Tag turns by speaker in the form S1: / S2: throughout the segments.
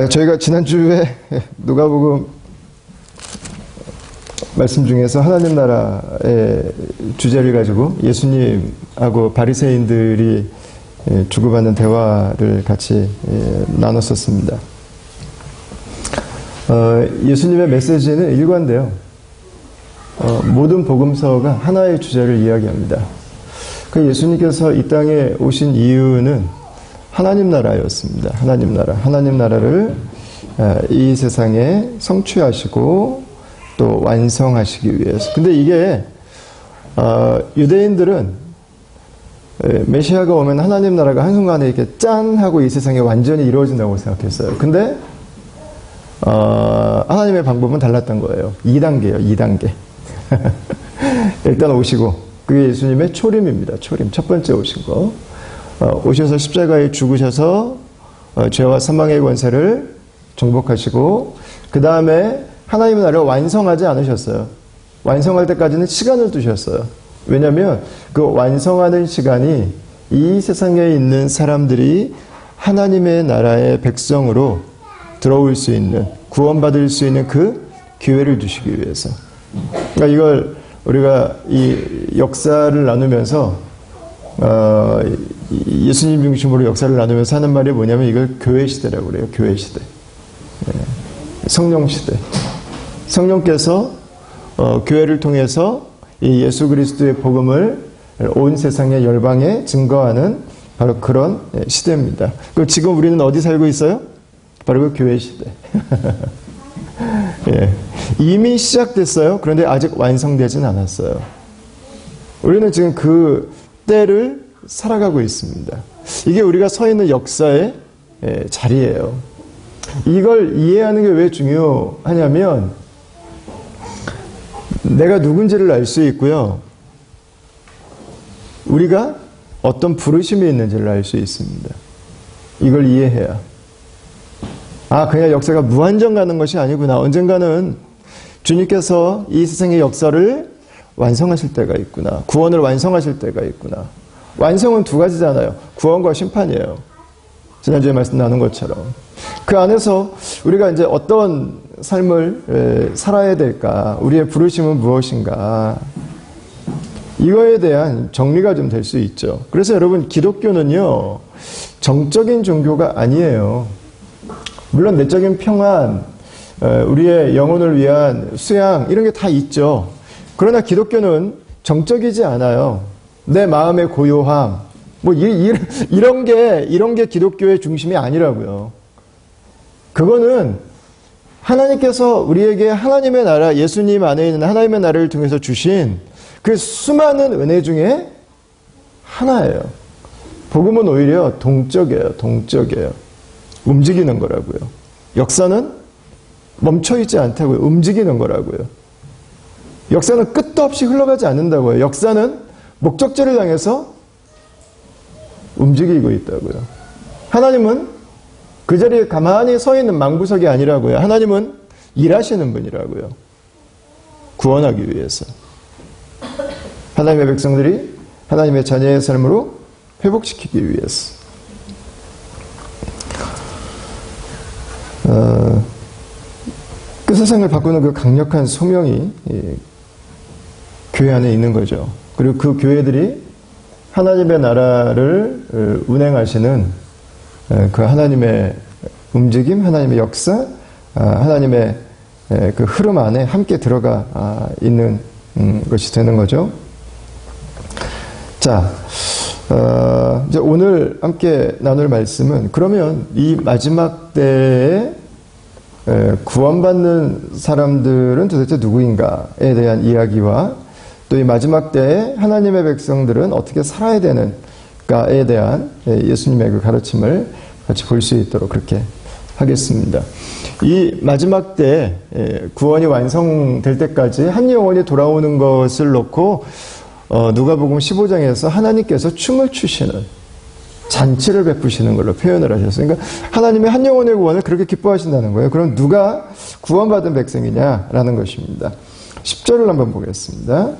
S1: 저희가 지난주에 누가복음 말씀 중에서 하나님 나라의 주제를 가지고 예수님하고 바리새인들이 주고받는 대화를 같이 나눴었습니다. 예수님의 메시지는 일관돼요. 모든 복음서가 하나의 주제를 이야기합니다. 그 예수님께서 이 땅에 오신 이유는 하나님 나라였습니다. 하나님 나라. 하나님 나라를 이 세상에 성취하시고 또 완성하시기 위해서. 근데 이게 유대인들은 메시아가 오면 하나님 나라가 한순간에 이렇게 짠 하고 이 세상에 완전히 이루어진다고 생각했어요. 근데 하나님의 방법은 달랐던 거예요. 2단계예요. 2단계. 일단 오시고 그게 예수님의 초림입니다. 초림. 첫 번째 오신 거. 오셔서 십자가에 죽으셔서 죄와 사망의 권세를 정복하시고 그 다음에 하나님의 나라를 완성하지 않으셨어요. 완성할 때까지는 시간을 두셨어요. 왜냐하면 그 완성하는 시간이 이 세상에 있는 사람들이 하나님의 나라의 백성으로 들어올 수 있는, 구원받을 수 있는 그 기회를 주시기 위해서. 그러니까 이걸 우리가 이 역사를 나누면서 예수님 중심으로 역사를 나누면서 하는 말이 뭐냐면 이걸 교회 시대라고 그래요. 교회 시대. 성령 시대. 성령께서 교회를 통해서 이 예수 그리스도의 복음을 온 세상의 열방에 증거하는 바로 그런 시대입니다. 그럼 지금 우리는 어디 살고 있어요? 바로 그 교회 시대. 예. 이미 시작됐어요. 그런데 아직 완성되진 않았어요. 우리는 지금 그 때를 살아가고 있습니다. 이게 우리가 서 있는 역사의 자리예요. 이걸 이해하는 게 왜 중요하냐면 내가 누군지를 알 수 있고요. 우리가 어떤 부르심이 있는지를 알 수 있습니다. 이걸 이해해야. 그냥 역사가 무한정 가는 것이 아니구나. 언젠가는 주님께서 이 세상의 역사를 완성하실 때가 있구나. 구원을 완성하실 때가 있구나. 완성은 두 가지잖아요. 구원과 심판이에요. 지난주에 말씀 나눈 것처럼. 그 안에서 우리가 이제 어떤 삶을 살아야 될까? 우리의 부르심은 무엇인가? 이거에 대한 정리가 좀 될 수 있죠. 그래서 여러분, 기독교는요, 정적인 종교가 아니에요. 물론 내적인 평안, 우리의 영혼을 위한 수양, 이런 게 다 있죠. 그러나 기독교는 정적이지 않아요. 내 마음의 고요함, 이런 게 기독교의 중심이 아니라고요. 그거는 하나님께서 우리에게 하나님의 나라, 예수님 안에 있는 하나님의 나라를 통해서 주신 그 수많은 은혜 중에 하나예요. 복음은 오히려 동적이에요. 동적이에요. 움직이는 거라고요. 역사는 멈춰있지 않다고요. 움직이는 거라고요. 역사는 끝도 없이 흘러가지 않는다고요. 역사는 목적지를 향해서 움직이고 있다고요. 하나님은 그 자리에 가만히 서 있는 망부석이 아니라고요. 하나님은 일하시는 분이라고요. 구원하기 위해서. 하나님의 백성들이 하나님의 자녀의 삶으로 회복시키기 위해서. 그 세상을 바꾸는 그 강력한 소명이 교회 안에 있는 거죠. 그리고 그 교회들이 하나님의 나라를 운행하시는 그 하나님의 움직임, 하나님의 역사, 하나님의 그 흐름 안에 함께 들어가 있는 것이 되는 거죠. 자, 이제 오늘 함께 나눌 말씀은 그러면 이 마지막 때에 구원받는 사람들은 도대체 누구인가에 대한 이야기와 또 이 마지막 때에 하나님의 백성들은 어떻게 살아야 되는가에 대한 예수님의 그 가르침을 같이 볼 수 있도록 그렇게 하겠습니다. 이 마지막 때 구원이 완성될 때까지 한 영혼이 돌아오는 것을 놓고 누가복음 15장에서 하나님께서 춤을 추시는 잔치를 베푸시는 걸로 표현을 하셨어요. 그러니까 하나님의 한 영혼의 구원을 그렇게 기뻐하신다는 거예요. 그럼 누가 구원받은 백성이냐라는 것입니다. 10절을 한번 보겠습니다.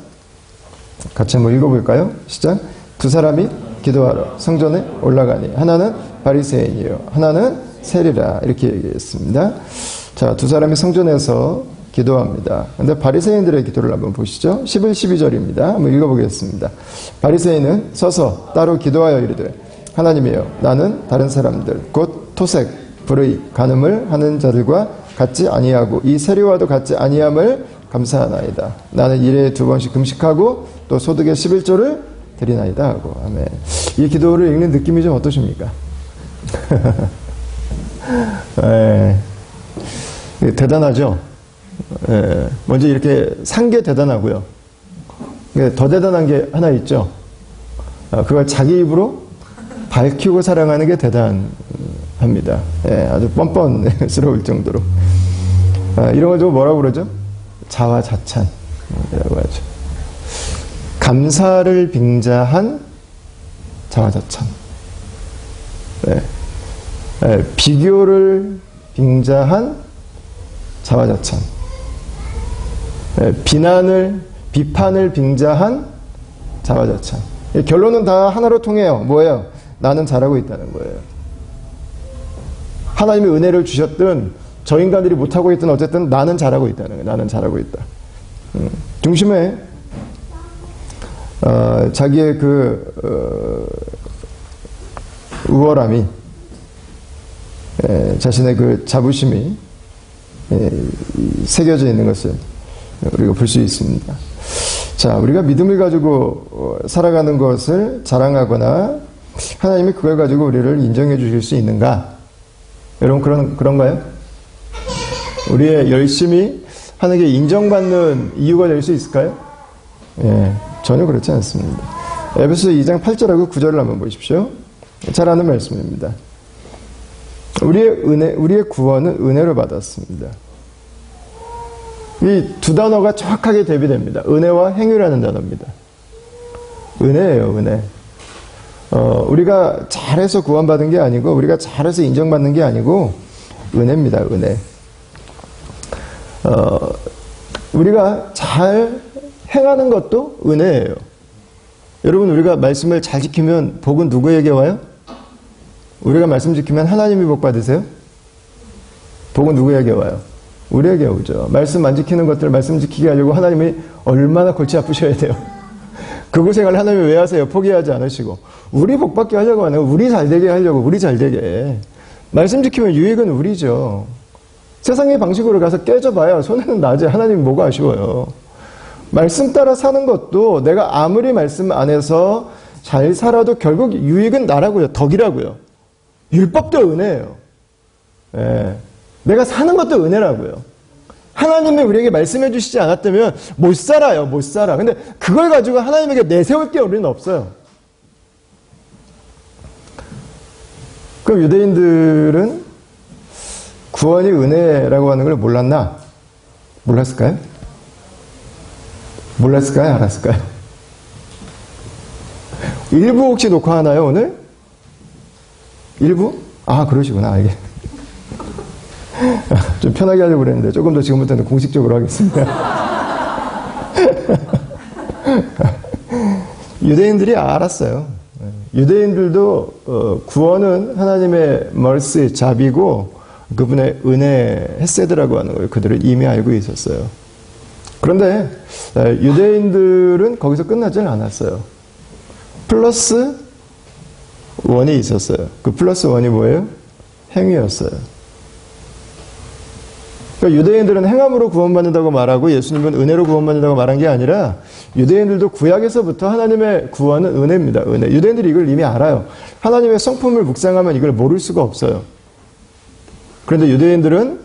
S1: 같이 한번 읽어볼까요? 시작. 두 사람이 기도하러 성전에 올라가니 하나는 바리새인이요 하나는 세리라 이렇게 얘기했습니다. 자, 두 사람이 성전에서 기도합니다. 근데 바리새인들의 기도를 한번 보시죠. 11, 12절입니다. 한번 읽어보겠습니다. 바리새인은 서서 따로 기도하여 이르되 하나님이여 나는 다른 사람들 곧 토색, 불의, 간음을 하는 자들과 같지 아니하고 이 세리와도 같지 아니함을 감사하나이다. 나는 일에 2번씩 금식하고 또 소득의 11조를 드리나이다 하고. 아멘. 이 기도를 읽는 느낌이 좀 어떠십니까? 네. 대단하죠? 네. 먼저 이렇게 산 게 대단하고요. 더 대단한 게 하나 있죠. 그걸 자기 입으로 밝히고 사랑하는 게 대단합니다. 네. 아주 뻔뻔스러울 정도로. 이런 걸 좀 뭐라고 그러죠? 자화자찬이라고 하죠. 감사를 빙자한 자화자찬. 네. 네. 비교를 빙자한 자화자찬. 네. 비판을 빙자한 자화자찬. 결론은 다 하나로 통해요. 뭐예요? 나는 잘하고 있다는 거예요. 하나님의 은혜를 주셨든 저 인간들이 못하고 있든 어쨌든 나는 잘하고 있다는 거예요. 나는 잘하고 있다. 중심에 자기의 우월함이 자신의 그 자부심이 새겨져 있는 것을 우리가 볼 수 있습니다. 자, 우리가 믿음을 가지고 살아가는 것을 자랑하거나 하나님이 그걸 가지고 우리를 인정해 주실 수 있는가? 여러분 그런가요? 우리의 열심히 하는 게 인정받는 이유가 될 수 있을까요? 예, 전혀 그렇지 않습니다. 에베소서 2장 8절하고 9절을 한번 보십시오. 잘 아는 말씀입니다. 우리의 구원은 은혜로 받았습니다. 이 두 단어가 정확하게 대비됩니다. 은혜와 행위라는 단어입니다. 은혜예요, 은혜. 우리가 잘해서 구원받은 게 아니고, 우리가 잘해서 인정받는 게 아니고, 은혜입니다, 은혜. 우리가 잘 행하는 것도 은혜예요. 여러분, 우리가 말씀을 잘 지키면 복은 누구에게 와요? 우리가 말씀 지키면 하나님이 복 받으세요? 복은 누구에게 와요? 우리에게 오죠. 말씀 안 지키는 것들 말씀 지키게 하려고 하나님이 얼마나 골치 아프셔야 돼요. 그 고생을 하나님이 왜 하세요? 포기하지 않으시고. 우리 복 받게 하려고 하는 거예요. 우리 잘 되게 하려고, 우리 잘 되게. 말씀 지키면 유익은 우리죠. 세상의 방식으로 가서 깨져봐야 손해는 나지. 하나님 뭐가 아쉬워요. 말씀 따라 사는 것도 내가 아무리 말씀 안에서 잘 살아도 결국 유익은 나라고요. 덕이라고요. 율법도 은혜예요. 예. 내가 사는 것도 은혜라고요. 하나님이 우리에게 말씀해 주시지 않았다면 못 살아요. 못 살아. 근데 그걸 가지고 하나님에게 내세울 게 우리는 없어요. 그럼 유대인들은 구원이 은혜라고 하는 걸 몰랐나? 몰랐을까요? 몰랐을까요? 알았을까요? 일부 혹시 녹화하나요, 오늘? 일부? 아, 그러시구나. 알겠. 좀 편하게 하려고 그랬는데 조금 더 지금부터는 공식적으로 하겠습니다. 유대인들이 알았어요. 유대인들도 구원은 하나님의 멀시, 자비고 그분의 은혜, 헤세드라고 하는 걸 그들은 이미 알고 있었어요. 그런데 유대인들은 거기서 끝나질 않았어요. 플러스 원이 있었어요. 그 플러스 원이 뭐예요? 행위였어요. 그러니까 유대인들은 행함으로 구원받는다고 말하고 예수님은 은혜로 구원받는다고 말한 게 아니라 유대인들도 구약에서부터 하나님의 구원은 은혜입니다. 은혜. 유대인들이 이걸 이미 알아요. 하나님의 성품을 묵상하면 이걸 모를 수가 없어요. 그런데 유대인들은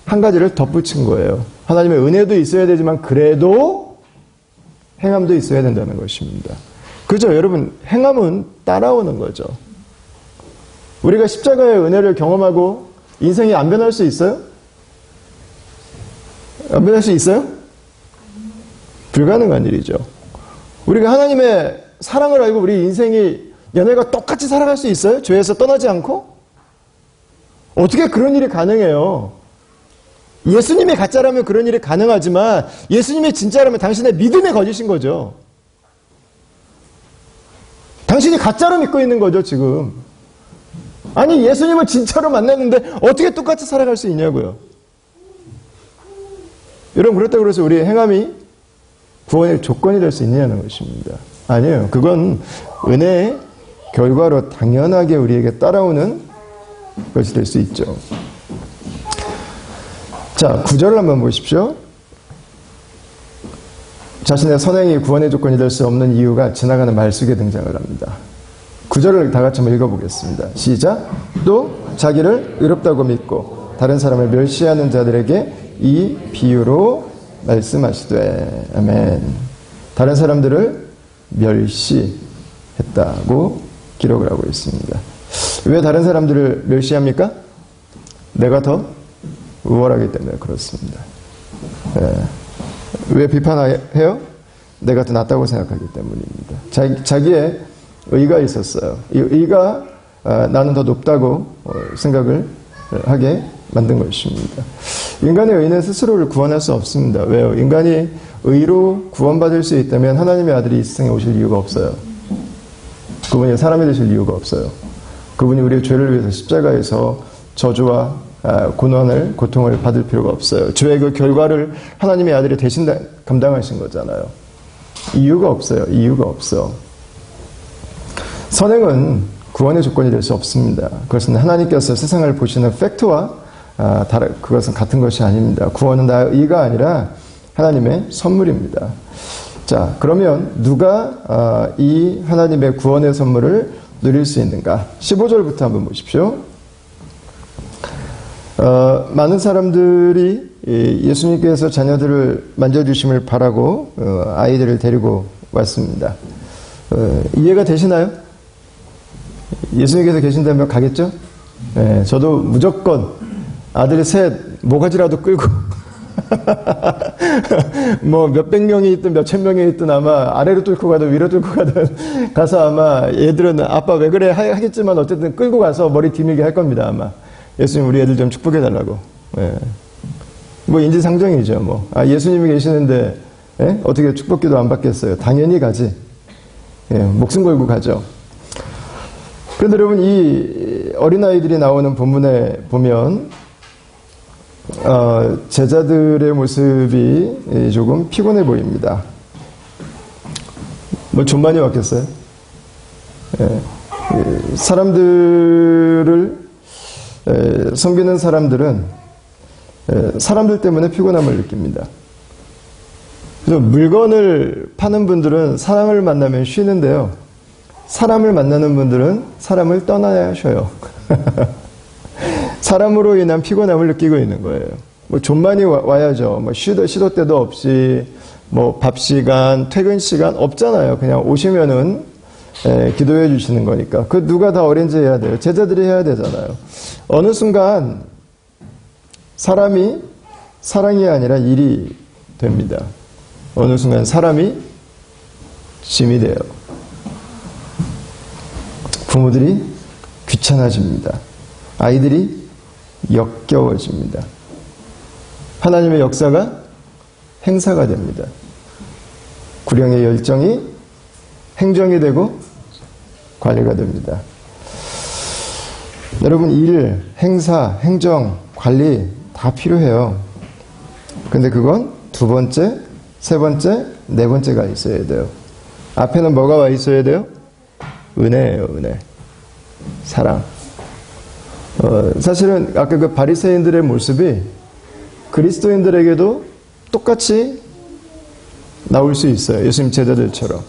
S1: 한 가지를 덧붙인 거예요. 하나님의 은혜도 있어야 되지만 그래도 행함도 있어야 된다는 것입니다. 그죠? 여러분, 행함은 따라오는 거죠. 우리가 십자가의 은혜를 경험하고 인생이 안 변할 수 있어요? 안 변할 수 있어요? 불가능한 일이죠. 우리가 하나님의 사랑을 알고 우리 인생이 얘네가 똑같이 살아갈 수 있어요? 죄에서 떠나지 않고? 어떻게 그런 일이 가능해요? 예수님이 가짜라면 그런 일이 가능하지만 예수님이 진짜라면 당신의 믿음이 거짓인 거죠. 당신이 가짜로 믿고 있는 거죠, 지금. 아니, 예수님을 진짜로 만났는데 어떻게 똑같이 살아갈 수 있냐고요. 여러분, 그렇다고 해서 우리의 행함이 구원의 조건이 될 수 있느냐는 것입니다. 아니에요. 그건 은혜의 결과로 당연하게 우리에게 따라오는 것이 될 수 있죠. 자, 9절을 한번 보십시오. 자신의 선행이 구원의 조건이 될 수 없는 이유가 지나가는 말 속에 등장을 합니다. 9절을 다 같이 한번 읽어보겠습니다. 시작. 또 자기를 의롭다고 믿고 다른 사람을 멸시하는 자들에게 이 비유로 말씀하시되. 아멘. 다른 사람들을 멸시했다고 기록을 하고 있습니다. 왜 다른 사람들을 멸시합니까? 내가 더 우월하기 때문에 그렇습니다. 왜 비판해요? 내가 더 낫다고 생각하기 때문입니다. 자기의 의가 있었어요. 이 의가 나는 더 높다고 생각을 하게 만든 것입니다. 인간의 의는 스스로를 구원할 수 없습니다. 왜요? 인간이 의로 구원받을 수 있다면 하나님의 아들이 이 세상에 오실 이유가 없어요. 그분이 사람이 되실 이유가 없어요. 그분이 우리의 죄를 위해서 십자가에서 저주와 고통을 받을 필요가 없어요. 죄의 그 결과를 하나님의 아들이 대신 감당하신 거잖아요. 이유가 없어요. 이유가 없어. 선행은 구원의 조건이 될 수 없습니다. 그것은 하나님께서 세상을 보시는 팩트와 그것은 같은 것이 아닙니다. 구원은 나의 의가 아니라 하나님의 선물입니다. 자, 그러면 누가 이 하나님의 구원의 선물을 누릴 수 있는가? 15절부터 한번 보십시오. 많은 사람들이 예수님께서 자녀들을 만져주심을 바라고 아이들을 데리고 왔습니다. 이해가 되시나요? 예수님께서 계신다면 가겠죠? 네, 저도 무조건 아들이 셋 모가지라도 끌고 뭐 몇백 명이 있든 몇천 명이 있든 아마 아래로 뚫고 가든 위로 뚫고 가든 가서 아마 얘들은 아빠 왜 그래 하겠지만 어쨌든 끌고 가서 머리 뒤밀게 할 겁니다. 아마 예수님 우리 애들 좀 축복해 달라고. 예. 뭐 인지상정이죠. 뭐 예수님이 계시는데 어떻게 축복기도 안 받겠어요. 당연히 가지. 예, 목숨 걸고 가죠. 그런데 여러분 이 어린아이들이 나오는 본문에 보면 제자들의 모습이 조금 피곤해 보입니다. 뭐 좀 많이 왔겠어요? 예, 사람들을 섬기는 사람들은 사람들 때문에 피곤함을 느낍니다. 그래서 물건을 파는 분들은 사람을 만나면 쉬는데요. 사람을 만나는 분들은 사람을 떠나야 쉬어요. 사람으로 인한 피곤함을 느끼고 있는 거예요. 뭐 좀 많이 와야죠. 뭐 시도 때도 없이 뭐 밥 시간, 퇴근 시간 없잖아요. 그냥 오시면은 기도해 주시는 거니까. 그 누가 다 어린지 해야 돼요. 제자들이 해야 되잖아요. 어느 순간 사람이 사랑이 아니라 일이 됩니다. 어느 순간 사람이 짐이 돼요. 부모들이 귀찮아집니다. 아이들이 역겨워집니다. 하나님의 역사가 행사가 됩니다. 구령의 열정이 행정이 되고 관리가 됩니다. 여러분 일, 행사, 행정, 관리 다 필요해요. 근데 그건 두 번째, 세 번째, 네 번째가 있어야 돼요. 앞에는 뭐가 와 있어야 돼요? 은혜예요, 은혜. 사랑. 사실은 아까 그 바리새인들의 모습이 그리스도인들에게도 똑같이 나올 수 있어요. 예수님 제자들처럼.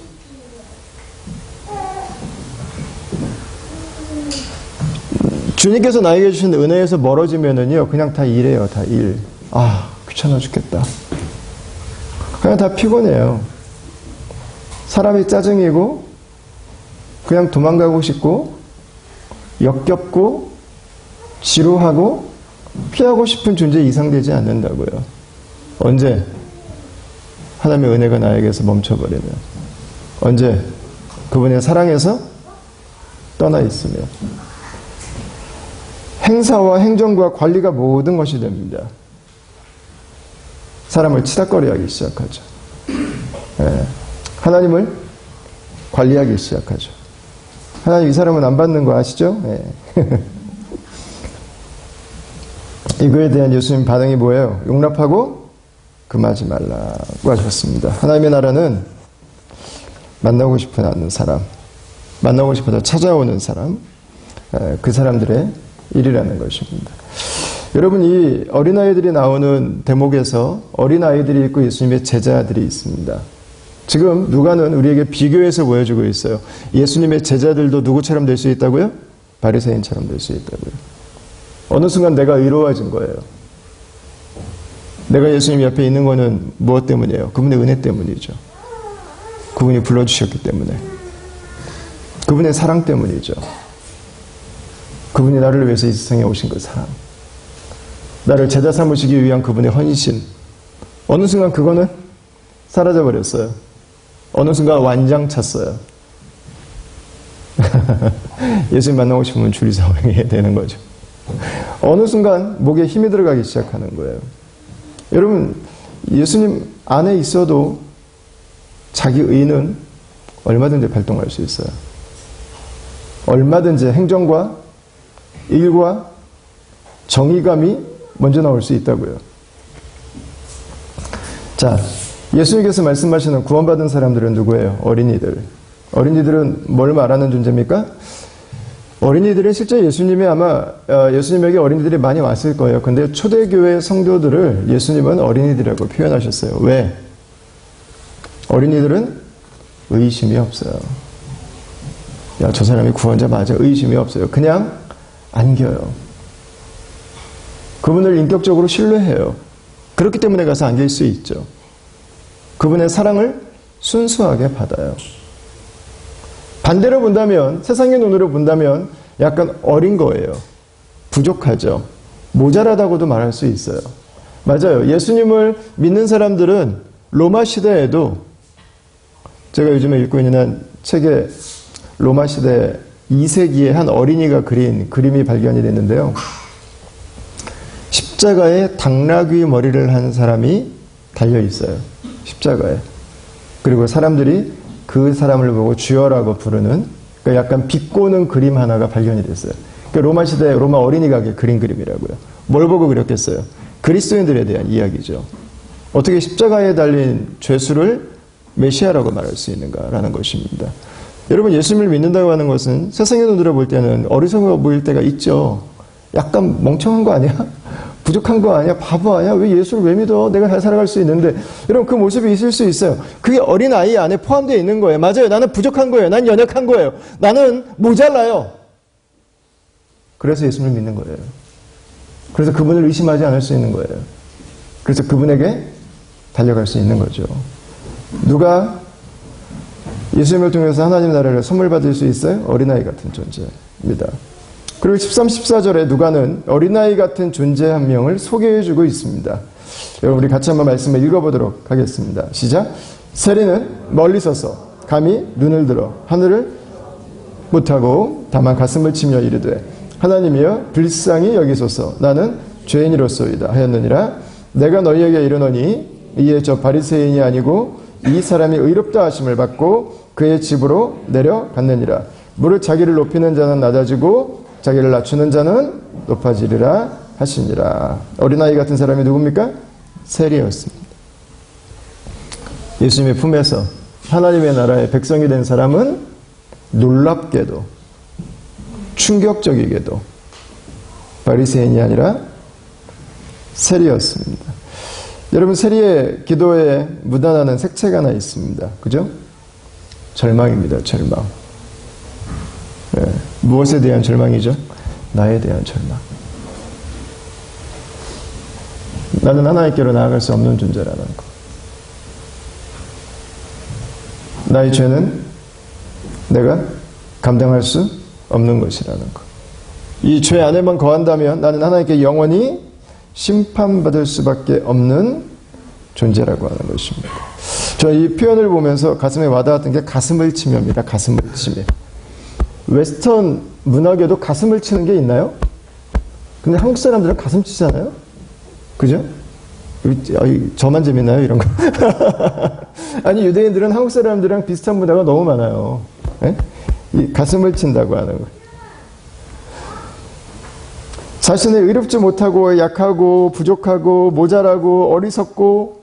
S1: 주님께서 나에게 주신 은혜에서 멀어지면은요, 그냥 다 일해요, 다 일. 귀찮아 죽겠다. 그냥 다 피곤해요. 사람이 짜증이고, 그냥 도망가고 싶고, 역겹고, 지루하고, 피하고 싶은 존재 이상 되지 않는다고요. 언제? 하나님의 은혜가 나에게서 멈춰버리면. 언제? 그분의 사랑에서 떠나 있으면. 행사와 행정과 관리가 모든 것이 됩니다. 사람을 치닥거리하기 시작하죠. 하나님을 관리하기 시작하죠. 하나님 이 사람은 안 받는 거 아시죠? 이거에 대한 예수님 반응이 뭐예요? 용납하고 금하지 말라고 하셨습니다. 하나님의 나라는 만나고 싶어 하는 사람, 만나고 싶어서 찾아오는 사람, 그 사람들의 일이라는 것입니다. 여러분, 이 어린아이들이 나오는 대목에서 어린아이들이 있고 예수님의 제자들이 있습니다. 지금 누가는 우리에게 비교해서 보여주고 있어요. 예수님의 제자들도 누구처럼 될 수 있다고요? 바리새인처럼 될 수 있다고요. 어느 순간 내가 의로워진 거예요. 내가 예수님 옆에 있는 거는 무엇 때문이에요? 그분의 은혜 때문이죠. 그분이 불러주셨기 때문에. 그분의 사랑 때문이죠. 그분이 나를 위해서 이 세상에 오신 그 사랑. 나를 제자 삼으시기 위한 그분의 헌신. 어느 순간 그거는 사라져버렸어요. 어느 순간 완장 찼어요. 예수님 만나고 싶으면 줄이 서야 되는 거죠. 어느 순간 목에 힘이 들어가기 시작하는 거예요. 여러분, 예수님 안에 있어도 자기 의는 얼마든지 발동할 수 있어요. 얼마든지 행정과 일과 정의감이 먼저 나올 수 있다고요. 자, 예수님께서 말씀하시는 구원받은 사람들은 누구예요? 어린이들. 어린이들은 뭘 말하는 존재입니까? 어린이들은 실제 예수님이 아마 예수님에게 어린이들이 많이 왔을 거예요. 근데 초대교회 성도들을 예수님은 어린이들이라고 표현하셨어요. 왜? 어린이들은 의심이 없어요. 야, 저 사람이 구원자 맞아. 의심이 없어요. 그냥 안겨요. 그분을 인격적으로 신뢰해요. 그렇기 때문에 가서 안길 수 있죠. 그분의 사랑을 순수하게 받아요. 반대로 본다면, 세상의 눈으로 본다면 약간 어린 거예요. 부족하죠. 모자라다고도 말할 수 있어요. 맞아요. 예수님을 믿는 사람들은 로마 시대에도, 제가 요즘에 읽고 있는 한 책에 로마 시대 2세기에 한 어린이가 그린 그림이 발견이 됐는데요. 십자가에 당나귀 머리를 한 사람이 달려 있어요. 십자가에. 그리고 사람들이 그 사람을 보고 주여라고 부르는, 그러니까 약간 비꼬는 그림 하나가 발견이 됐어요. 그러니까 로마 시대 로마 어린이가 그린 그림이라고요. 뭘 보고 그렸겠어요? 그리스도인들에 대한 이야기죠. 어떻게 십자가에 달린 죄수를 메시아라고 말할 수 있는가라는 것입니다. 여러분, 예수님을 믿는다고 하는 것은 세상의 눈으로 볼 때는 어리석어 보일 때가 있죠. 약간 멍청한 거 아니야? 부족한 거 아니야? 바보 아니야? 왜 예수를 왜 믿어? 내가 잘 살아갈 수 있는데. 여러분, 그 모습이 있을 수 있어요. 그게 어린아이 안에 포함되어 있는 거예요. 맞아요. 나는 부족한 거예요. 난 연약한 거예요. 나는 모자라요. 그래서 예수님을 믿는 거예요. 그래서 그분을 의심하지 않을 수 있는 거예요. 그래서 그분에게 달려갈 수 있는 거죠. 누가 예수님을 통해서 하나님 나라를 선물 받을 수 있어요? 어린아이 같은 존재입니다. 그리고 13, 14절에 누가는 어린아이 같은 존재 한 명을 소개해주고 있습니다. 여러분, 우리 같이 한번 말씀을 읽어보도록 하겠습니다. 시작. 세리는 멀리 서서 감히 눈을 들어 하늘을 못하고 다만 가슴을 치며 이르되 하나님이여 불쌍히 여기소서 나는 죄인이로소이다 하였느니라. 내가 너희에게 이르노니 이에 저 바리새인이 아니고 이 사람이 의롭다 하심을 받고 그의 집으로 내려갔느니라. 무릇 자기를 높이는 자는 낮아지고 자기를 낮추는 자는 높아지리라 하시니라. 어린아이 같은 사람이 누굽니까? 세리였습니다. 예수님의 품에서 하나님의 나라의 백성이 된 사람은 놀랍게도 충격적이게도 바리새인이 아니라 세리였습니다. 여러분, 세리의 기도에 묻어나는 색채가 하나 있습니다. 그죠? 절망입니다. 절망. 네. 무엇에 대한 절망이죠? 나에 대한 절망. 나는 하나님께로 나아갈 수 없는 존재라는 것. 나의 죄는 내가 감당할 수 없는 것이라는 것. 이 죄 안에만 거한다면 나는 하나님께 영원히 심판받을 수밖에 없는 존재라고 하는 것입니다. 저 이 표현을 보면서 가슴에 와닿았던 게 가슴을 치며입니다. 가슴을 치며. 웨스턴 문학에도 가슴을 치는 게 있나요? 근데 한국 사람들은 가슴 치잖아요? 그죠? 저만 재밌나요? 이런 거. 아니, 유대인들은 한국 사람들이랑 비슷한 문화가 너무 많아요. 네? 이 가슴을 친다고 하는 거. 자신을 의롭지 못하고 약하고 부족하고 모자라고 어리석고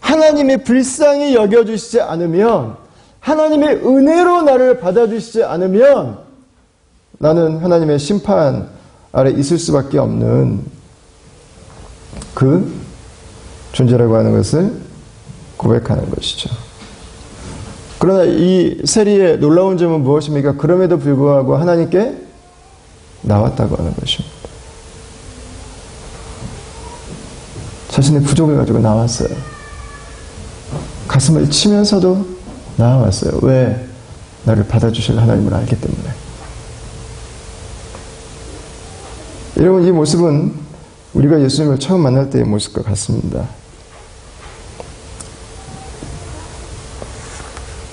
S1: 하나님이 불쌍히 여겨주시지 않으면, 하나님의 은혜로 나를 받아주시지 않으면 나는 하나님의 심판 아래 있을 수밖에 없는 그 존재라고 하는 것을 고백하는 것이죠. 그러나 이 세리의 놀라운 점은 무엇입니까? 그럼에도 불구하고 하나님께 나왔다고 하는 것입니다. 자신의 부족을 가지고 나왔어요. 가슴을 치면서도 나왔어요. 왜? 나를 받아주실 하나님을 알기 때문에. 여러분, 이 모습은 우리가 예수님을 처음 만날 때의 모습과 같습니다.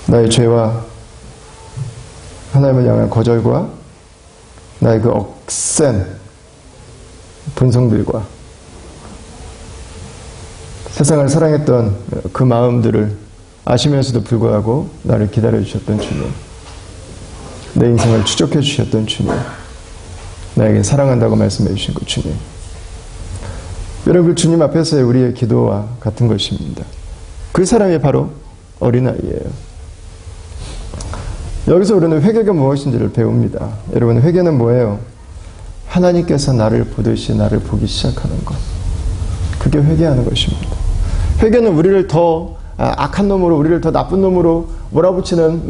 S1: 나의 죄와 하나님을 향한 거절과 나의 그 억센 본성들과 세상을 사랑했던 그 마음들을 아시면서도 불구하고 나를 기다려주셨던 주님, 내 인생을 추적해 주셨던 주님, 나에게 사랑한다고 말씀해 주신 그 주님. 여러분, 그 주님 앞에서의 우리의 기도와 같은 것입니다. 그 사람이 바로 어린아이예요. 여기서 우리는 회개가 무엇인지를 배웁니다. 여러분, 회개는 뭐예요? 하나님께서 나를 보듯이 나를 보기 시작하는 것. 그게 회개하는 것입니다. 회개는 우리를 더 악한 놈으로, 우리를 더 나쁜 놈으로 몰아붙이는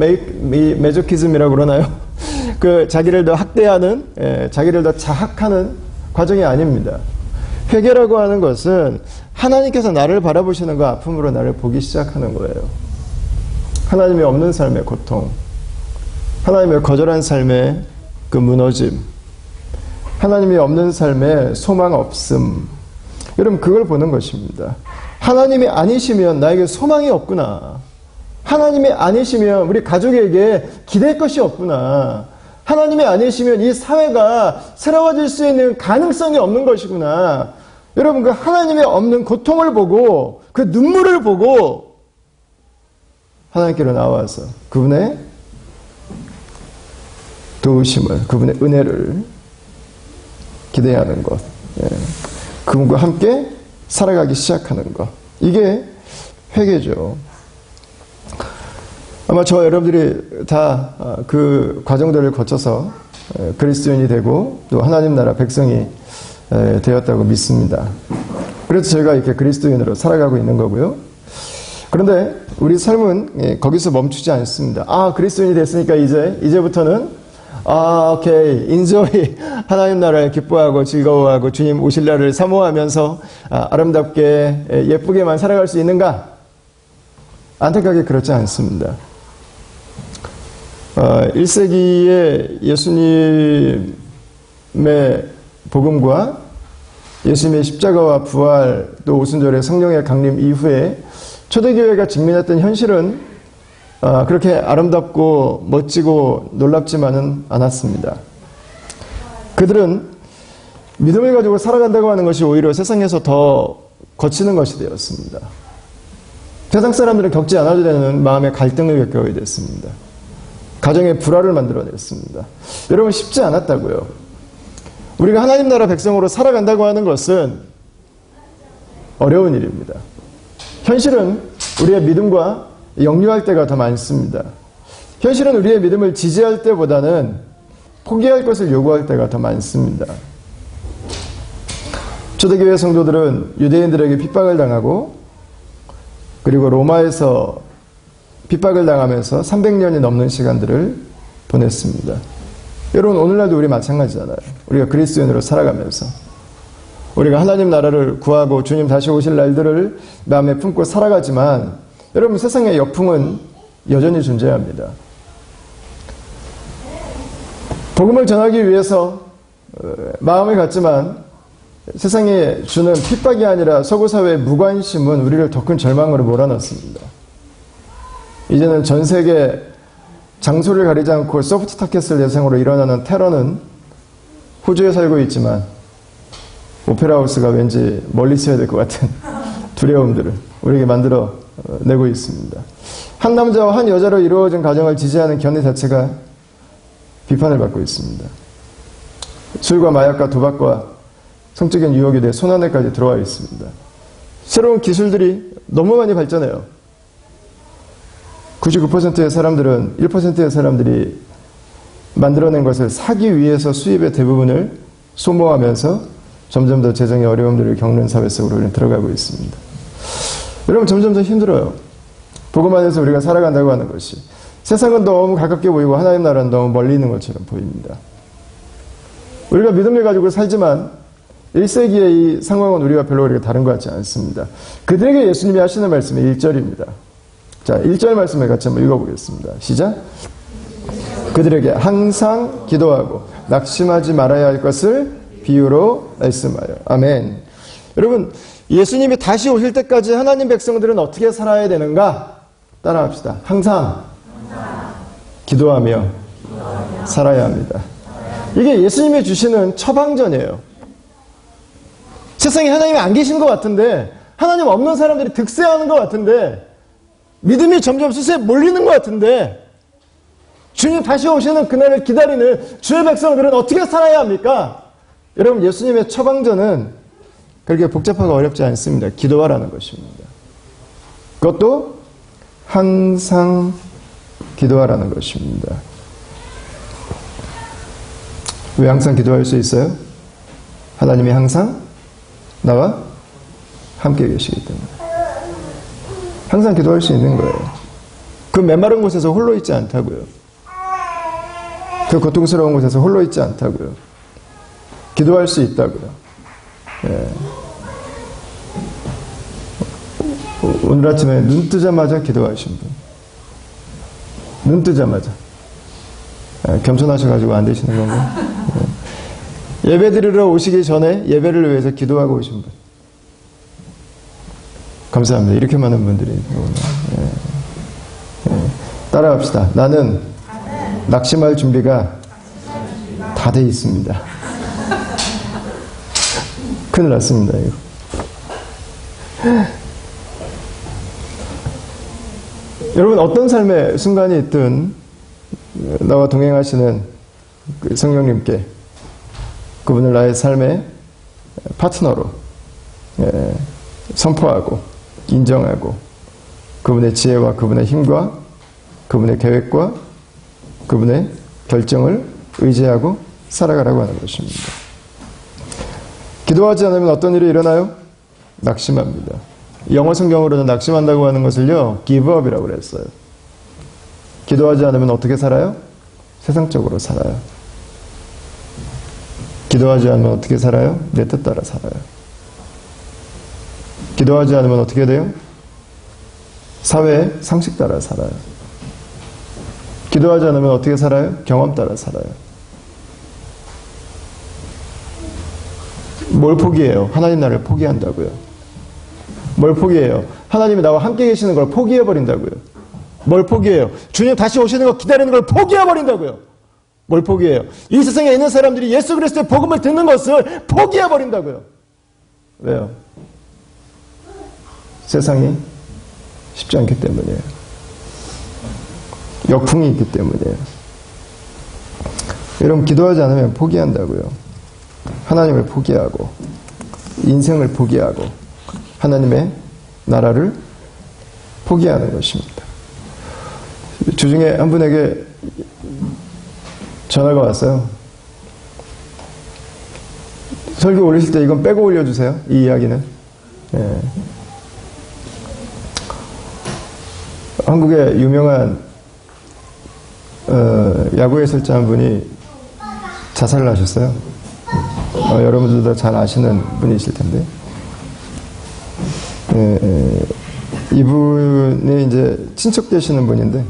S1: 메조키즘이라고 그러나요? 그 자기를 더 학대하는, 자기를 더 자학하는 과정이 아닙니다. 회개라고 하는 것은 하나님께서 나를 바라보시는 그 아픔으로 나를 보기 시작하는 거예요. 하나님이 없는 삶의 고통, 하나님의 거절한 삶의 그 무너짐, 하나님이 없는 삶의 소망 없음. 여러분, 그걸 보는 것입니다. 하나님이 아니시면 나에게 소망이 없구나. 하나님이 아니시면 우리 가족에게 기댈 것이 없구나. 하나님이 아니시면 이 사회가 새로워질 수 있는 가능성이 없는 것이구나. 여러분, 그 하나님이 없는 고통을 보고 그 눈물을 보고 하나님께로 나와서 그분의 도우심을, 그분의 은혜를 기대하는 것, 그분과 함께 살아가기 시작하는 것, 이게 회개죠. 아마 저와 여러분들이 다 그 과정들을 거쳐서 그리스도인이 되고 또 하나님 나라 백성이 되었다고 믿습니다. 그래서 저희가 이렇게 그리스도인으로 살아가고 있는 거고요. 그런데 우리 삶은 거기서 멈추지 않습니다. 그리스도인이 됐으니까 이제부터는 오케이, 인조이 하나님 나라를 기뻐하고 즐거워하고 주님 오실 날을 사모하면서 아름답게 예쁘게만 살아갈 수 있는가? 안타깝게 그렇지 않습니다. 1세기에 예수님의 복음과 예수님의 십자가와 부활 또 오순절의 성령의 강림 이후에 초대교회가 직면했던 현실은 그렇게 아름답고 멋지고 놀랍지만은 않았습니다. 그들은 믿음을 가지고 살아간다고 하는 것이 오히려 세상에서 더 거치는 것이 되었습니다. 세상 사람들은 겪지 않아도 되는 마음의 갈등을 겪게 됐습니다. 가정의 불화를 만들어냈습니다. 여러분, 쉽지 않았다고요. 우리가 하나님 나라 백성으로 살아간다고 하는 것은 어려운 일입니다. 현실은 우리의 믿음과 역류할 때가 더 많습니다. 현실은 우리의 믿음을 지지할 때보다는 포기할 것을 요구할 때가 더 많습니다. 초대교회 성도들은 유대인들에게 핍박을 당하고 그리고 로마에서 핍박을 당하면서 300년이 넘는 시간들을 보냈습니다. 여러분, 오늘날도 우리 마찬가지잖아요. 우리가 그리스도인으로 살아가면서 우리가 하나님 나라를 구하고 주님 다시 오실 날들을 마음에 품고 살아가지만 여러분, 세상의 역풍은 여전히 존재합니다. 복음을 전하기 위해서 마음을 갖지만 세상에 주는 핍박이 아니라 서구사회의 무관심은 우리를 더 큰 절망으로 몰아넣습니다. 이제는 전 세계 장소를 가리지 않고 소프트 타켓을 대상으로 일어나는 테러는 호주에 살고 있지만 오페라 하우스가 왠지 멀리 있어야 될 것 같은 두려움들을 우리에게 만들어 내고 있습니다. 한 남자와 한 여자로 이루어진 가정을 지지하는 견해 자체가 비판을 받고 있습니다. 술과 마약과 도박과 성적인 유혹에 대해 손안에까지 들어와 있습니다. 새로운 기술들이 너무 많이 발전해요. 99%의 사람들은 1%의 사람들이 만들어낸 것을 사기 위해서 수입의 대부분을 소모하면서 점점 더 재정의 어려움들을 겪는 사회 속으로 우리는 들어가고 있습니다. 여러분, 점점 더 힘들어요. 복음 안에서 우리가 살아간다고 하는 것이. 세상은 너무 가깝게 보이고 하나님 나라는 너무 멀리 있는 것처럼 보입니다. 우리가 믿음을 가지고 살지만 1세기의 이 상황은 우리가 별로 그렇게 다른 것 같지 않습니다. 그들에게 예수님이 하시는 말씀이 1절입니다. 자, 1절 말씀을 같이 한번 읽어보겠습니다. 시작. 그들에게 항상 기도하고 낙심하지 말아야 할 것을 비유로 말씀하여. 아멘. 여러분, 예수님이 다시 오실 때까지 하나님 백성들은 어떻게 살아야 되는가? 따라합시다. 항상 기도하며 살아야 합니다. 이게 예수님이 주시는 처방전이에요. 세상에 하나님이 안 계신 것 같은데, 하나님 없는 사람들이 득세하는 것 같은데, 믿음이 점점 수세에 몰리는 것 같은데, 주님 다시 오시는 그날을 기다리는 주의 백성들은 어떻게 살아야 합니까? 여러분, 예수님의 처방전은 그렇게 복잡하고 어렵지 않습니다. 기도하라는 것입니다. 그것도 항상 기도하라는 것입니다. 왜 항상 기도할 수 있어요? 하나님이 항상 나와 함께 계시기 때문에. 항상 기도할 수 있는 거예요. 그 메마른 곳에서 홀로 있지 않다고요. 그 고통스러운 곳에서 홀로 있지 않다고요. 기도할 수 있다고요. 예. 오늘 아침에 눈 뜨자마자 기도하신 분. 눈 뜨자마자. 예, 겸손하셔가지고 안 되시는 건가요? 예. 예배 드리러 오시기 전에 예배를 위해서 기도하고 오신 분. 감사합니다. 이렇게 많은 분들이. 예. 예. 따라합시다. 나는 낙심할 준비가 다 돼 있습니다. 큰일 났습니다, 이거. 여러분, 어떤 삶의 순간이 있든 나와 동행하시는 그 성령님께 그분을 나의 삶의 파트너로 선포하고 인정하고 그분의 지혜와 그분의 힘과 그분의 계획과 그분의 결정을 의지하고 살아가라고 하는 것입니다. 기도하지 않으면 어떤 일이 일어나요? 낙심합니다. 영어 성경으로는 낙심한다고 하는 것을요, give up이라고 그랬어요. 기도하지 않으면 어떻게 살아요? 세상적으로 살아요. 기도하지 않으면 어떻게 살아요? 내 뜻 따라 살아요. 기도하지 않으면 어떻게 돼요? 사회의 상식 따라 살아요. 기도하지 않으면 어떻게 살아요? 경험 따라 살아요. 뭘 포기해요? 하나님 나라를 포기한다고요. 뭘 포기해요? 하나님이 나와 함께 계시는 걸 포기해버린다고요. 뭘 포기해요? 주님 다시 오시는 거 기다리는 걸 포기해버린다고요. 뭘 포기해요? 이 세상에 있는 사람들이 예수 그리스도의 복음을 듣는 것을 포기해버린다고요. 왜요? 세상이 쉽지 않기 때문이에요. 역풍이 있기 때문이에요. 여러분, 기도하지 않으면 포기한다고요. 하나님을 포기하고 인생을 포기하고 하나님의 나라를 포기하는 것입니다. 주중에 한 분에게 전화가 왔어요. 설교 올리실 때 이건 빼고 올려주세요. 이 이야기는. 예. 한국의 유명한 야구 해설자 한 분이 자살을 하셨어요. 여러분들도 잘 아시는 분이실 텐데. 이분이 이제 친척 되시는 분인데,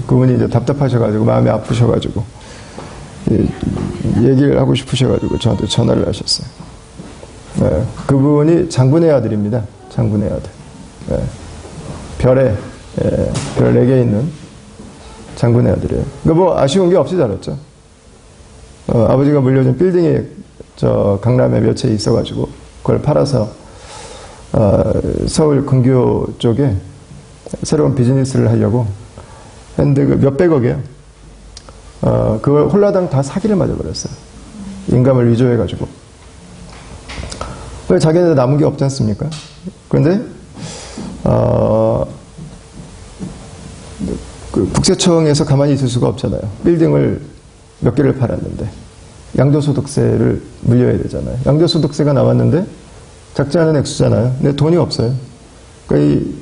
S1: 그분이 이제 답답하셔가지고, 마음이 아프셔가지고, 얘기를 하고 싶으셔가지고, 저한테 전화를 하셨어요. 그분이 장군의 아들입니다. 장군의 아들. 별 4개 있는 장군의 아들이에요. 그러니까 뭐 아쉬운 게 없이 자랐죠. 아버지가 물려준 빌딩이 저 강남에 몇 채 있어가지고 그걸 팔아서 서울 근교 쪽에 새로운 비즈니스를 하려고 했는데 그 몇백억이에요. 그걸 홀라당 다 사기를 맞아버렸어요. 인감을 위조해가지고. 왜 자기네들 남은 게 없지 않습니까? 그런데 그 국세청에서 가만히 있을 수가 없잖아요. 빌딩을 몇 개를 팔았는데 양도소득세를 물려야 되잖아요. 양도소득세가 나왔는데 작지 않은 액수잖아요. 근데 돈이 없어요. 그러니까 이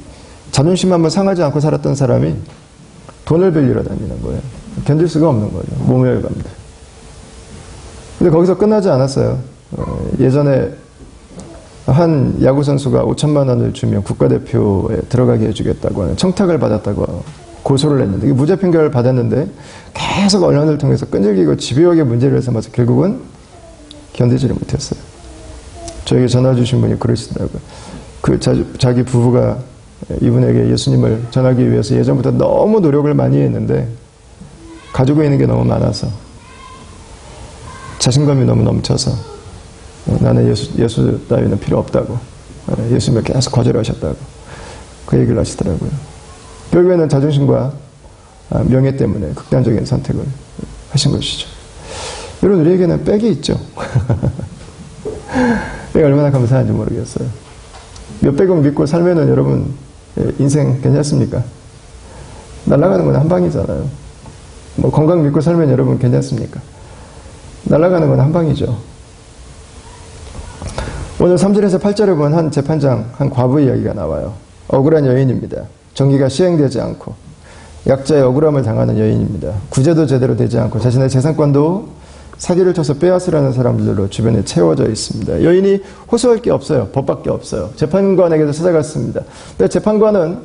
S1: 자존심 한번 상하지 않고 살았던 사람이 돈을 빌리러 다니는 거예요. 견딜 수가 없는 거죠. 모멸감들. 근데 거기서 끝나지 않았어요. 예전에 한 야구선수가 5천만 원을 주면 국가대표에 들어가게 해주겠다고 하는 청탁을 받았다고 고소를 했는데, 이게 무죄 판결을 받았는데 계속 언론을 통해서 끈질기고 집요하게 문제를 삼아서 결국은 견디지를 못했어요. 저에게 전화 주신 분이 그러시더라고요. 자기 부부가 이분에게 예수님을 전하기 위해서 예전부터 너무 노력을 많이 했는데 가지고 있는 게 너무 많아서 자신감이 너무 넘쳐서 나는 예수 따위는 필요 없다고, 예수님을 계속 거절하셨다고 그 얘기를 하시더라고요. 결국에는 자존심과 명예 때문에 극단적인 선택을 하신 것이죠. 여러분, 우리에게는 백이 있죠. 백이 얼마나 감사한지 모르겠어요. 몇백억 믿고 살면은 여러분 인생 괜찮습니까? 날아가는 건 한 방이잖아요. 뭐 건강 믿고 살면 여러분 괜찮습니까? 날아가는 건 한 방이죠. 오늘 3절에서 8절에 보면 한 재판장, 한 과부 이야기가 나와요. 억울한 여인입니다. 정의가 시행되지 않고 약자의 억울함을 당하는 여인입니다. 구제도 제대로 되지 않고 자신의 재산권도 사기를 쳐서 빼앗으려는 사람들로 주변에 채워져 있습니다. 여인이 호소할 게 없어요. 법밖에 없어요. 재판관에게도 찾아갔습니다. 근데 재판관은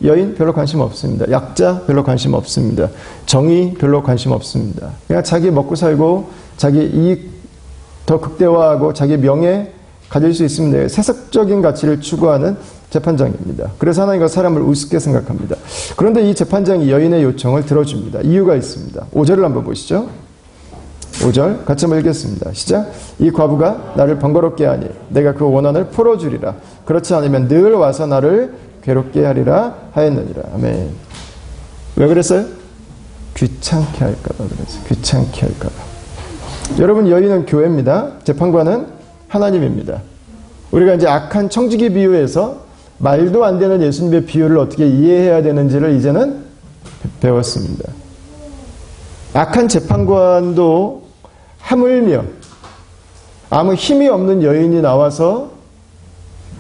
S1: 여인 별로 관심 없습니다. 약자 별로 관심 없습니다. 정의 별로 관심 없습니다. 그냥 자기 먹고 살고 자기 이익 더 극대화하고 자기 명예 가질 수 있습니다. 세속적인 가치를 추구하는 재판장입니다. 그래서 하나님과 사람을 우습게 생각합니다. 그런데 이 재판장이 여인의 요청을 들어줍니다. 이유가 있습니다. 5절을 한번 보시죠. 5절 같이 한번 읽겠습니다. 시작. 이 과부가 나를 번거롭게 하니 내가 그 원한을 풀어주리라. 그렇지 않으면 늘 와서 나를 괴롭게 하리라 하였느니라. 아멘. 왜 그랬어요? 귀찮게 할까봐 그랬어요. 귀찮게 할까봐. 여러분, 여인은 교회입니다. 재판관은 하나님입니다. 우리가 이제 악한 청지기 비유에서 말도 안 되는 예수님의 비유를 어떻게 이해해야 되는지를 이제는 배웠습니다. 악한 재판관도 하물며 아무 힘이 없는 여인이 나와서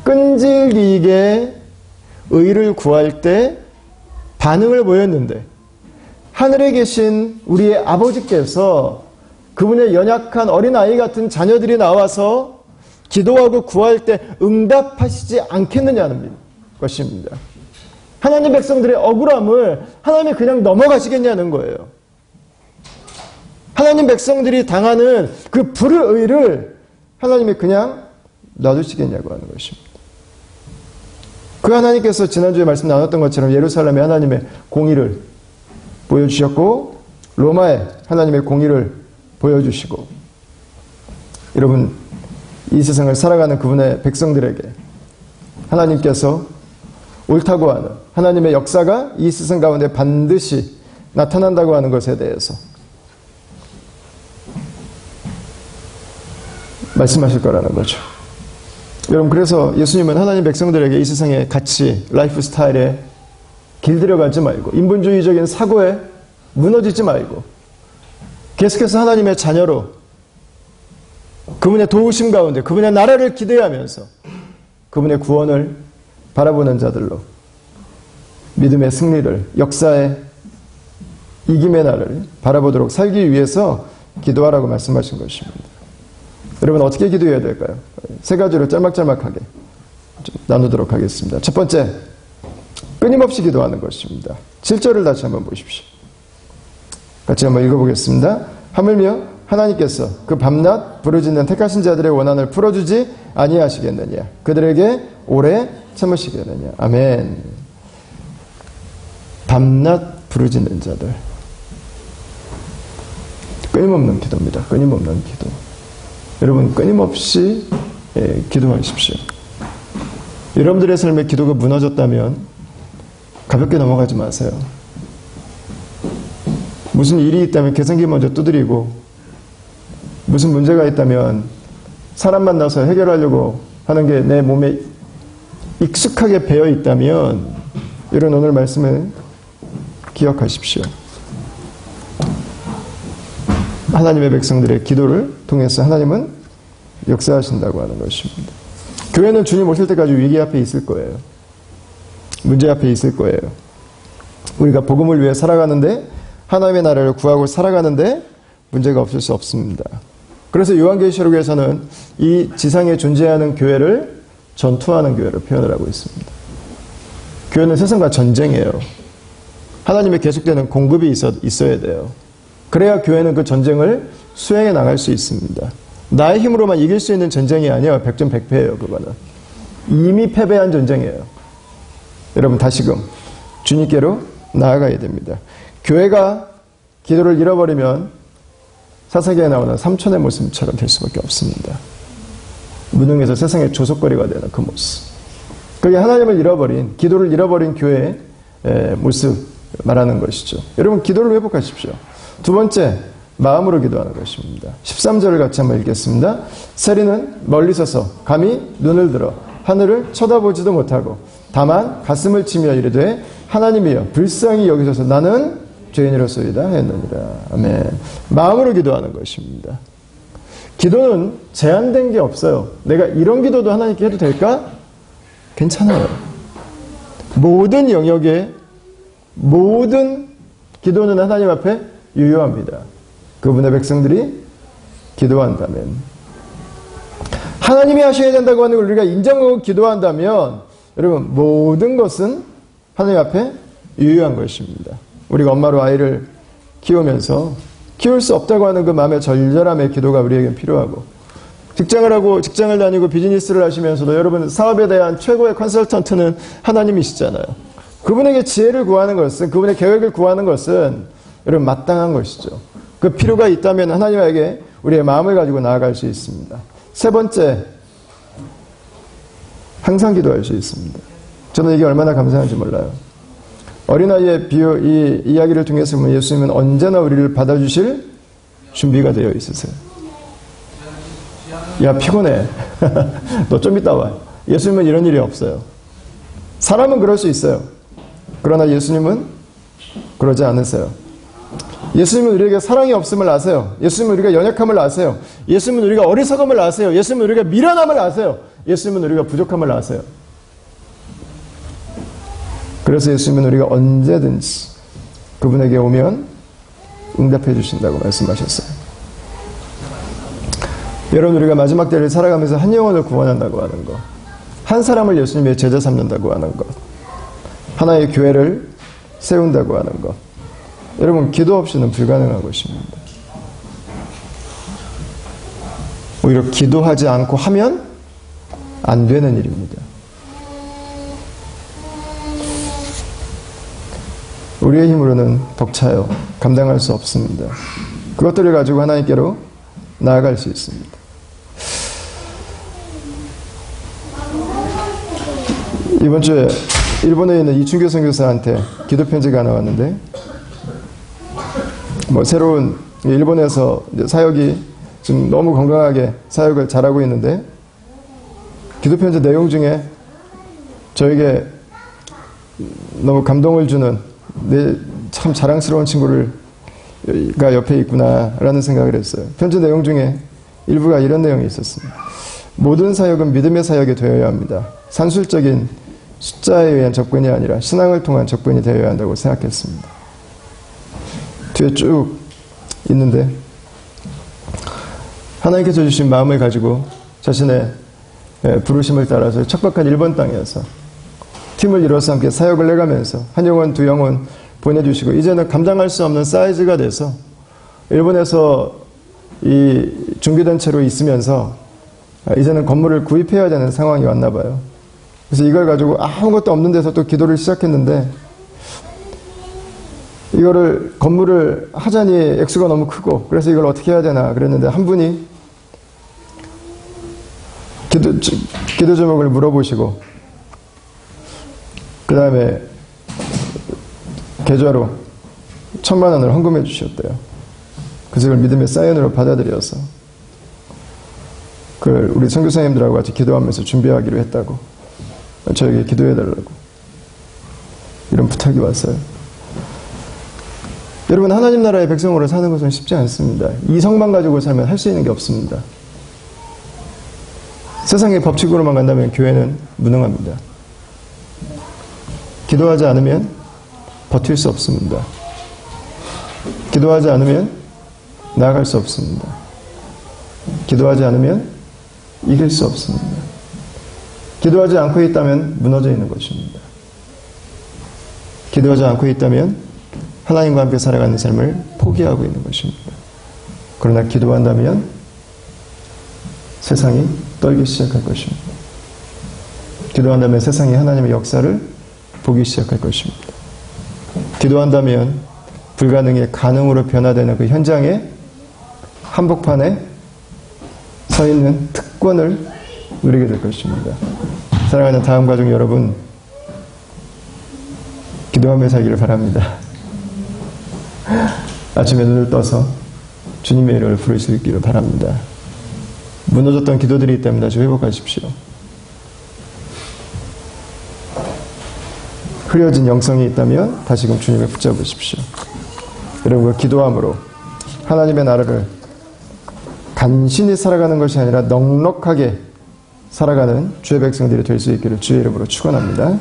S1: 끈질기게 의를 구할 때 반응을 보였는데, 하늘에 계신 우리의 아버지께서 그분의 연약한 어린아이 같은 자녀들이 나와서 기도하고 구할 때 응답하시지 않겠느냐는 것입니다. 하나님 백성들의 억울함을 하나님이 그냥 넘어가시겠냐는 거예요. 하나님 백성들이 당하는 그 불의를 하나님이 그냥 놔두시겠냐고 하는 것입니다. 그 하나님께서 지난주에 말씀 나눴던 것처럼 예루살렘에 하나님의 공의를 보여주셨고 로마에 하나님의 공의를 보여주시고, 여러분, 이 세상을 살아가는 그분의 백성들에게 하나님께서 옳다고 하는 하나님의 역사가 이 세상 가운데 반드시 나타난다고 하는 것에 대해서 말씀하실 거라는 거죠. 여러분, 그래서 예수님은 하나님 백성들에게 이 세상의 가치, 라이프 스타일에 길들여가지 말고, 인본주의적인 사고에 무너지지 말고 계속해서 하나님의 자녀로 그분의 도우심 가운데 그분의 나라를 기대하면서 그분의 구원을 바라보는 자들로 믿음의 승리를, 역사의 이김의 날을 바라보도록 살기 위해서 기도하라고 말씀하신 것입니다. 여러분, 어떻게 기도해야 될까요? 세 가지로 짤막짤막하게 좀 나누도록 하겠습니다. 첫 번째, 끊임없이 기도하는 것입니다. 7절을 다시 한번 보십시오. 같이 한번 읽어보겠습니다. 하물며 하나님께서 그 밤낮 부르짖는 택하신 자들의 원한을 풀어주지 아니하시겠느냐. 그들에게 오래 참으시겠느냐. 아멘. 밤낮 부르짖는 자들. 끊임없는 기도입니다. 끊임없는 기도. 여러분, 끊임없이 기도하십시오. 여러분들의 삶에 기도가 무너졌다면 가볍게 넘어가지 마세요. 무슨 일이 있다면 계산기 먼저 두드리고, 무슨 문제가 있다면 사람 만나서 해결하려고 하는 게 내 몸에 익숙하게 배어 있다면 이런 오늘 말씀을 기억하십시오. 하나님의 백성들의 기도를 통해서 하나님은 역사하신다고 하는 것입니다. 교회는 주님 오실 때까지 위기 앞에 있을 거예요. 문제 앞에 있을 거예요. 우리가 복음을 위해 살아가는데, 하나님의 나라를 구하고 살아가는데 문제가 없을 수 없습니다. 그래서 요한계시록에서는 이 지상에 존재하는 교회를 전투하는 교회로 표현을 하고 있습니다. 교회는 세상과 전쟁이에요. 하나님의 계속되는 공급이 있어야 돼요. 그래야 교회는 그 전쟁을 수행해 나갈 수 있습니다. 나의 힘으로만 이길 수 있는 전쟁이 아니에요. 백전백패예요. 그거는 이미 패배한 전쟁이에요. 여러분 다시금 주님께로 나아가야 됩니다. 교회가 기도를 잃어버리면 사사기에 나오는 삼촌의 모습처럼 될 수밖에 없습니다. 무능해서 세상의 조석거리가 되는 그 모습. 그게 하나님을 잃어버린, 기도를 잃어버린 교회의 모습 말하는 것이죠. 여러분 기도를 회복하십시오. 두 번째, 마음으로 기도하는 것입니다. 13절을 같이 한번 읽겠습니다. 세리는 멀리 서서 감히 눈을 들어 하늘을 쳐다보지도 못하고 다만 가슴을 치며 이르되 하나님이여 불쌍히 여기소서 나는 죄인이로소이다 했느니라. 아멘. 마음으로 기도하는 것입니다. 기도는 제한된 게 없어요. 내가 이런 기도도 하나님께 해도 될까? 괜찮아요. 모든 영역에 모든 기도는 하나님 앞에 유효합니다. 그분의 백성들이 기도한다면, 하나님이 하셔야 된다고 하는 걸 우리가 인정하고 기도한다면 여러분 모든 것은 하나님 앞에 유효한 것입니다. 우리가 엄마로 아이를 키우면서 키울 수 없다고 하는 그 마음의 절절함의 기도가 우리에게 필요하고, 직장을 다니고 비즈니스를 하시면서도 여러분 사업에 대한 최고의 컨설턴트는 하나님이시잖아요. 그분에게 지혜를 구하는 것은, 그분의 계획을 구하는 것은 여러분 마땅한 것이죠. 그 필요가 있다면 하나님에게 우리의 마음을 가지고 나아갈 수 있습니다. 세 번째, 항상 기도할 수 있습니다. 저는 이게 얼마나 감사한지 몰라요. 어린아이의 이 이야기를 통해서 보면 예수님은 언제나 우리를 받아주실 준비가 되어 있으세요. 야 피곤해. 너 좀 이따 와. 예수님은 이런 일이 없어요. 사람은 그럴 수 있어요. 그러나 예수님은 그러지 않으세요. 예수님은 우리에게 사랑이 없음을 아세요. 예수님은 우리가 연약함을 아세요. 예수님은 우리가 어리석음을 아세요. 예수님은 우리가 미련함을 아세요. 예수님은 우리가 부족함을 아세요. 그래서 예수님은 우리가 언제든지 그분에게 오면 응답해 주신다고 말씀하셨어요. 여러분 우리가 마지막 때를 살아가면서 한 영혼을 구원한다고 하는 것, 한 사람을 예수님의 제자 삼는다고 하는 것, 하나의 교회를 세운다고 하는 것, 여러분 기도 없이는 불가능한 것입니다. 오히려 기도하지 않고 하면 안 되는 일입니다. 우리의 힘으로는 벅차요. 감당할 수 없습니다. 그것들을 가지고 하나님께로 나아갈 수 있습니다. 이번 주에 일본에 있는 이춘교 선교사한테 기도 편지가 나왔는데, 새로운 일본에서 사역이 지금 너무 건강하게 사역을 잘하고 있는데, 기도 편지 내용 중에 저에게 너무 감동을 주는, 내 참 자랑스러운 친구가 옆에 있구나라는 생각을 했어요. 편지 내용 중에 일부가 이런 내용이 있었습니다. 모든 사역은 믿음의 사역이 되어야 합니다. 산술적인 숫자에 의한 접근이 아니라 신앙을 통한 접근이 되어야 한다고 생각했습니다. 뒤에 쭉 있는데, 하나님께서 주신 마음을 가지고 자신의 부르심을 따라서 척박한 일본 땅에서 팀을 이뤄서 함께 사역을 해가면서 한 영혼 두 영혼 보내주시고, 이제는 감당할 수 없는 사이즈가 돼서 일본에서 이 중개된 채로 있으면서 이제는 건물을 구입해야 되는 상황이 왔나 봐요. 그래서 이걸 가지고 아무것도 없는 데서 또 기도를 시작했는데, 이거를 건물을 하자니 액수가 너무 크고, 그래서 이걸 어떻게 해야 되나 그랬는데, 한 분이 기도 제목을 물어보시고 그 다음에 계좌로 1,000만 원을 헌금해 주셨대요. 그것을 믿음의 사인으로 받아들여서 그걸 우리 선교사님들하고 같이 기도하면서 준비하기로 했다고. 저에게 기도해달라고. 이런 부탁이 왔어요. 여러분, 하나님 나라의 백성으로 사는 것은 쉽지 않습니다. 이성만 가지고 살면 할 수 있는 게 없습니다. 세상의 법칙으로만 간다면 교회는 무능합니다. 기도하지 않으면 버틸 수 없습니다. 기도하지 않으면 나아갈 수 없습니다. 기도하지 않으면 이길 수 없습니다. 기도하지 않고 있다면 무너져 있는 것입니다. 기도하지 않고 있다면 하나님과 함께 살아가는 삶을 포기하고 있는 것입니다. 그러나 기도한다면 세상이 떨기 시작할 것입니다. 기도한다면 세상이 하나님의 역사를 보기 시작할 것입니다. 기도한다면 불가능이 가능으로 변화되는 그 현장에 한복판에 서 있는 특권을 누리게 될 것입니다. 사랑하는 다음 가족 여러분, 기도하며 살기를 바랍니다. 아침에 눈을 떠서 주님의 이름을 부를 수 있기를 바랍니다. 무너졌던 기도들이 있다면 다시 회복하십시오. 흐려진 영성이 있다면 다시금 주님을 붙잡으십시오. 여러분, 기도함으로 하나님의 나라를 간신히 살아가는 것이 아니라 넉넉하게 살아가는 주의 백성들이 될 수 있기를 주의 이름으로 축원합니다.